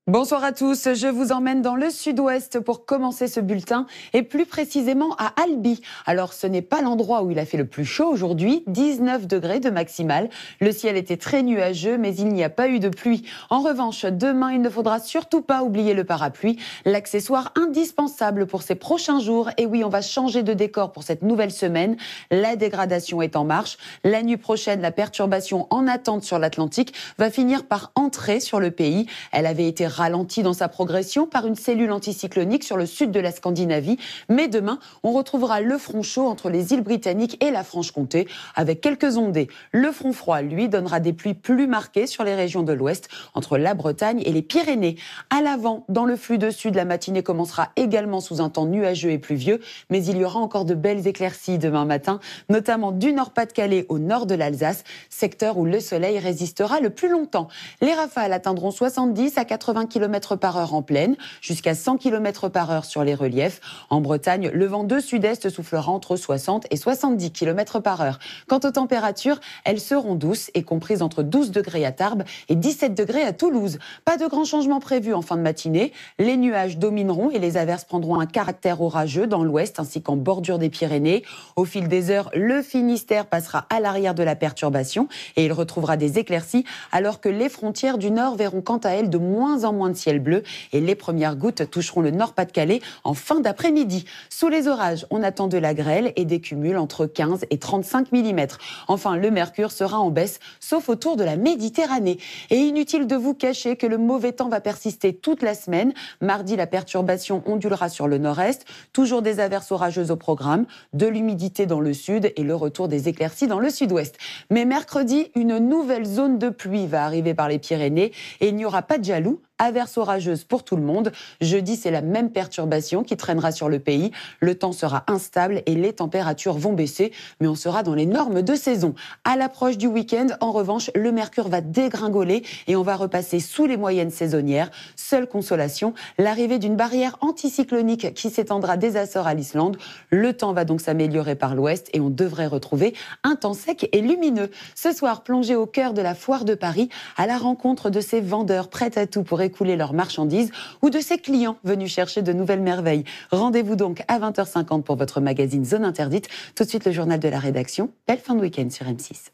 Bonsoir à tous, je vous emmène dans le sud-ouest pour commencer ce bulletin et plus précisément à Albi. Alors ce n'est pas l'endroit où il a fait le plus chaud aujourd'hui, 19 degrés de maximal. Le ciel était très nuageux mais il n'y a pas eu de pluie. En revanche, demain il ne faudra surtout pas oublier le parapluie, l'accessoire indispensable pour ces prochains jours. Et oui, on va changer de décor pour cette nouvelle semaine. La dégradation est en marche. La nuit prochaine, la perturbation en attente sur l'Atlantique va finir par entrer sur le pays. Elle avait été ralenti dans sa progression par une cellule anticyclonique sur le sud de la Scandinavie. Mais demain, on retrouvera le front chaud entre les îles britanniques et la Franche-Comté, avec quelques ondées. Le front froid, lui, donnera des pluies plus marquées sur les régions de l'ouest, entre la Bretagne et les Pyrénées. À l'avant, dans le flux de sud, la matinée commencera également sous un temps nuageux et pluvieux, mais il y aura encore de belles éclaircies demain matin, notamment du Nord-Pas-de-Calais au nord de l'Alsace, secteur où le soleil résistera le plus longtemps. Les rafales atteindront 70 à 80 km/h en plaine, jusqu'à 100 km/h sur les reliefs. En Bretagne, le vent de sud-est soufflera entre 60 et 70 km/h. Quant aux températures, elles seront douces et comprises entre 12 degrés à Tarbes et 17 degrés à Toulouse. Pas de grands changements prévus en fin de matinée. Les nuages domineront et les averses prendront un caractère orageux dans l'ouest ainsi qu'en bordure des Pyrénées. Au fil des heures, le Finistère passera à l'arrière de la perturbation et il retrouvera des éclaircies alors que les frontières du nord verront quant à elles de moins en moins de ciel bleu et les premières gouttes toucheront le Nord-Pas-de-Calais en fin d'après-midi. Sous les orages, on attend de la grêle et des cumuls entre 15 et 35 mm. Enfin, le mercure sera en baisse, sauf autour de la Méditerranée. Et inutile de vous cacher que le mauvais temps va persister toute la semaine. Mardi, la perturbation ondulera sur le nord-est, toujours des averses orageuses au programme, de l'humidité dans le sud et le retour des éclaircies dans le sud-ouest. Mais mercredi, une nouvelle zone de pluie va arriver par les Pyrénées et il n'y aura pas de jaloux. Averses orageuses pour tout le monde. Jeudi, c'est la même perturbation qui traînera sur le pays. Le temps sera instable et les températures vont baisser, mais on sera dans les normes de saison. À l'approche du week-end, en revanche, le mercure va dégringoler et on va repasser sous les moyennes saisonnières. Seule consolation, l'arrivée d'une barrière anticyclonique qui s'étendra des Açores à l'Islande. Le temps va donc s'améliorer par l'ouest et on devrait retrouver un temps sec et lumineux. Ce soir, plongez au cœur de la foire de Paris à la rencontre de ces vendeurs prêts à tout pour écouler leurs marchandises ou de ses clients venus chercher de nouvelles merveilles. Rendez-vous donc à 20h50 pour votre magazine Zone Interdite. Tout de suite, le journal de la rédaction. Belle fin de week-end sur M6.